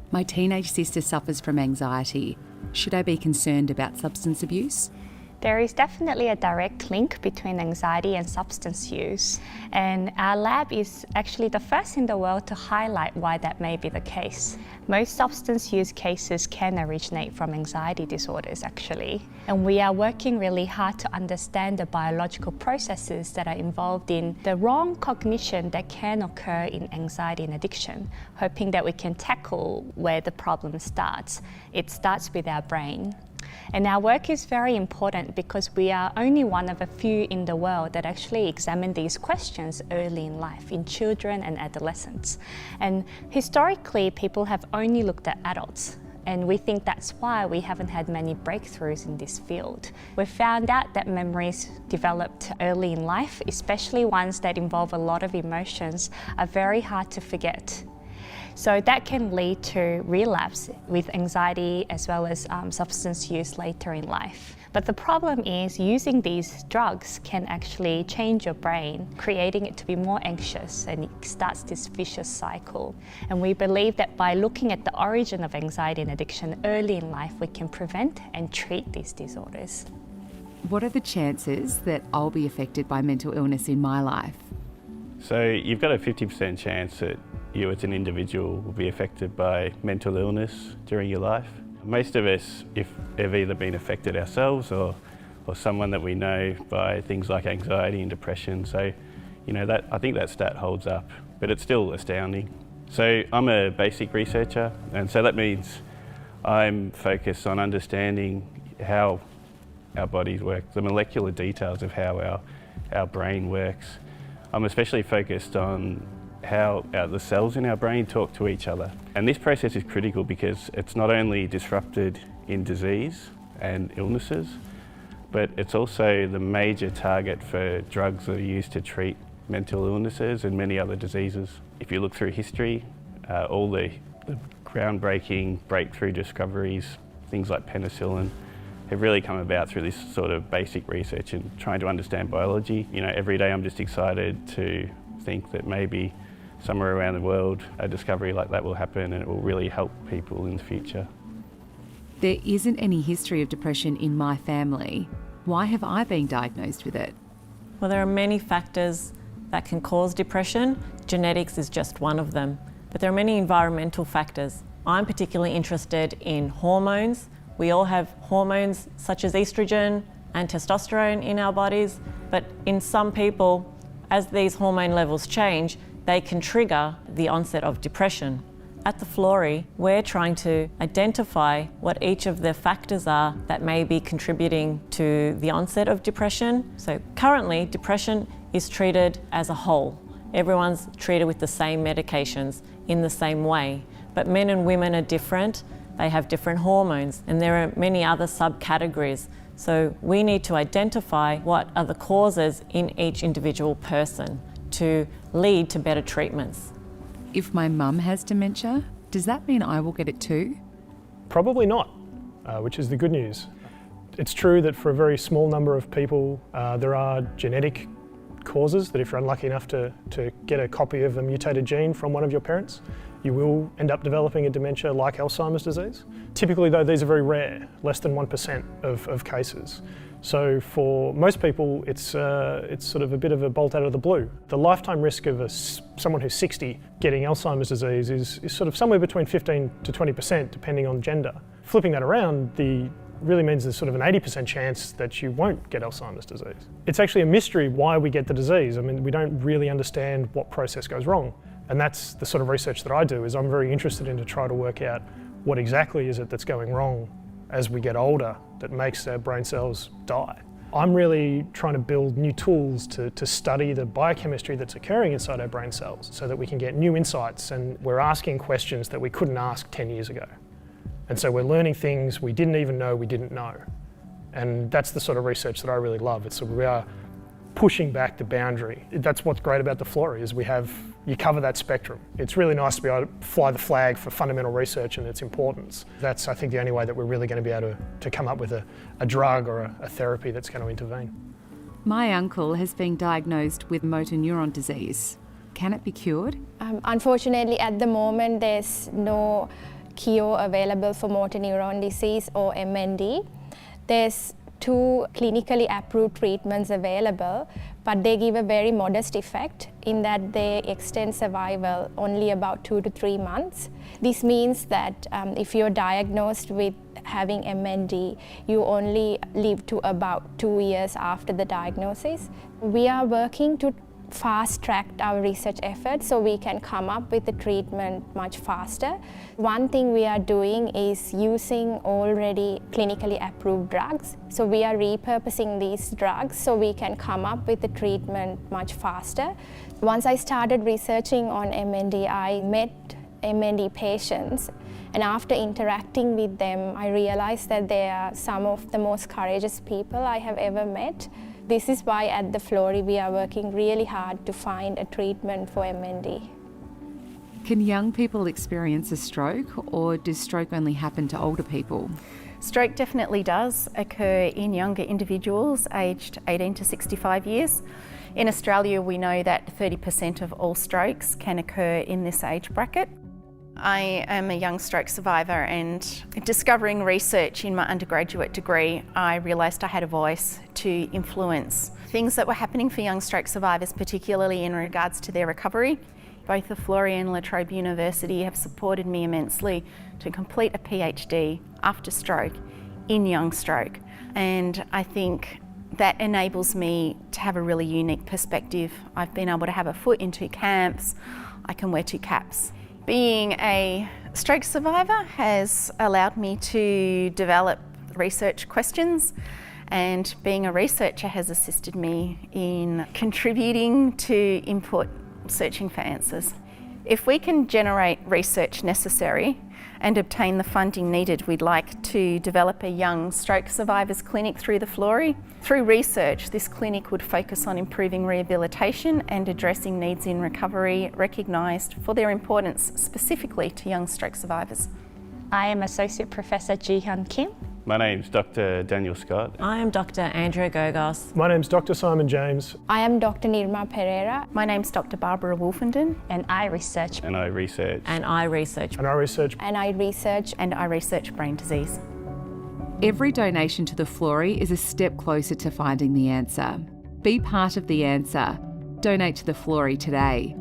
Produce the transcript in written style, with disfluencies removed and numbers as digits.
My teenage sister suffers from anxiety. Should I be concerned about substance abuse? There is definitely a direct link between anxiety and substance use, and our lab is actually the first in the world to highlight why that may be the case. Most substance use cases can originate from anxiety disorders actually, and we are working really hard to understand the biological processes that are involved in the wrong cognition that can occur in anxiety and addiction, hoping that we can tackle where the problem starts. It starts with our brain. And our work is very important because we are only one of a few in the world that actually examine these questions early in life, in children and adolescents. And historically, people have only looked at adults. And we think that's why we haven't had many breakthroughs in this field. We've found out that memories developed early in life, especially ones that involve a lot of emotions, are very hard to forget. So that can lead to relapse with anxiety as well as substance use later in life. But the problem is using these drugs can actually change your brain, creating it to be more anxious, and it starts this vicious cycle. And we believe that by looking at the origin of anxiety and addiction early in life, we can prevent and treat these disorders. What are the chances that I'll be affected by mental illness in my life? So you've got a 50% chance that you as an individual will be affected by mental illness during your life. Most of us, if have either been affected ourselves or someone that we know by things like anxiety and depression. So, I think that stat holds up, but it's still astounding. So I'm a basic researcher, and so that means I'm focused on understanding how our bodies work, the molecular details of how our brain works. I'm especially focused on how the cells in our brain talk to each other. And this process is critical because it's not only disrupted in disease and illnesses, but it's also the major target for drugs that are used to treat mental illnesses and many other diseases. If you look through history, all the groundbreaking breakthrough discoveries, things like penicillin, have really come about through this sort of basic research and trying to understand biology. Every day I'm just excited to think that maybe somewhere around the world a discovery like that will happen and it will really help people in the future. There isn't any history of depression in my family. Why have I been diagnosed with it? Well, there are many factors that can cause depression. Genetics is just one of them, but there are many environmental factors. I'm particularly interested in hormones. We all have hormones such as estrogen and testosterone in our bodies, but in some people, as these hormone levels change, they can trigger the onset of depression. At the Florey, we're trying to identify what each of the factors are that may be contributing to the onset of depression. So currently, depression is treated as a whole. Everyone's treated with the same medications in the same way, but men and women are different. They have different hormones, and there are many other subcategories. So we need to identify what are the causes in each individual person to lead to better treatments. If my mum has dementia, does that mean I will get it too? Probably not, which is the good news. It's true that for a very small number of people, there are genetic causes that if you're unlucky enough to get a copy of a mutated gene from one of your parents, you will end up developing a dementia like Alzheimer's disease. Typically though, these are very rare, less than 1% of cases. So for most people, it's sort of a bit of a bolt out of the blue. The lifetime risk of someone who's 60 getting Alzheimer's disease is sort of somewhere between 15 to 20%, depending on gender. Flipping that around, really means there's sort of an 80% chance that you won't get Alzheimer's disease. It's actually a mystery why we get the disease. I mean, we don't really understand what process goes wrong. And that's the sort of research that I do, is I'm very interested in to try to work out what exactly is it that's going wrong as we get older that makes our brain cells die. I'm really trying to build new tools to study the biochemistry that's occurring inside our brain cells so that we can get new insights, and we're asking questions that we couldn't ask 10 years ago. And so we're learning things we didn't even know we didn't know. And that's the sort of research that I really love. We are pushing back the boundary. That's what's great about the Florey, is you cover that spectrum. It's really nice to be able to fly the flag for fundamental research and its importance. That's, I think, the only way that we're really going to be able to come up with a drug or a therapy that's going to intervene. My uncle has been diagnosed with motor neurone disease. Can it be cured? Unfortunately, at the moment, there's no cure available for motor neurone disease or MND. There's 2 clinically approved treatments available, but they give a very modest effect in that they extend survival only about 2 to 3 months. This means that if you're diagnosed with having MND, you only live to about 2 years after the diagnosis. We are working to fast-track our research efforts so we can come up with the treatment much faster. One thing we are doing is using already clinically approved drugs. So we are repurposing these drugs so we can come up with the treatment much faster. Once I started researching on MND, I met MND patients, and after interacting with them, I realized that they are some of the most courageous people I have ever met. This is why at the Florey we are working really hard to find a treatment for MND. Can young people experience a stroke, or does stroke only happen to older people? Stroke definitely does occur in younger individuals aged 18 to 65 years. In Australia, we know that 30% of all strokes can occur in this age bracket. I am a young stroke survivor, and discovering research in my undergraduate degree, I realised I had a voice to influence things that were happening for young stroke survivors, particularly in regards to their recovery. Both the Florey and La Trobe University have supported me immensely to complete a PhD after stroke in young stroke, and I think that enables me to have a really unique perspective. I've been able to have a foot in 2 camps, I can wear 2 caps. Being a stroke survivor has allowed me to develop research questions, and being a researcher has assisted me in contributing to input, searching for answers. If we can generate research necessary and obtain the funding needed, we'd like to develop a young stroke survivors clinic through the Florey. Through research, this clinic would focus on improving rehabilitation and addressing needs in recovery recognised for their importance specifically to young stroke survivors. I am Associate Professor Ji-Hyun Kim. My name's Dr. Daniel Scott. I am Dr. Andrea Gogos. My name's Dr. Simon James. I am Dr. Nirma Pereira. My name's Dr. Barbara Wolfenden. And I research. And I research. And I research. And I research. And I research. And I research brain disease. Every donation to the Florey is a step closer to finding the answer. Be part of the answer. Donate to the Florey today.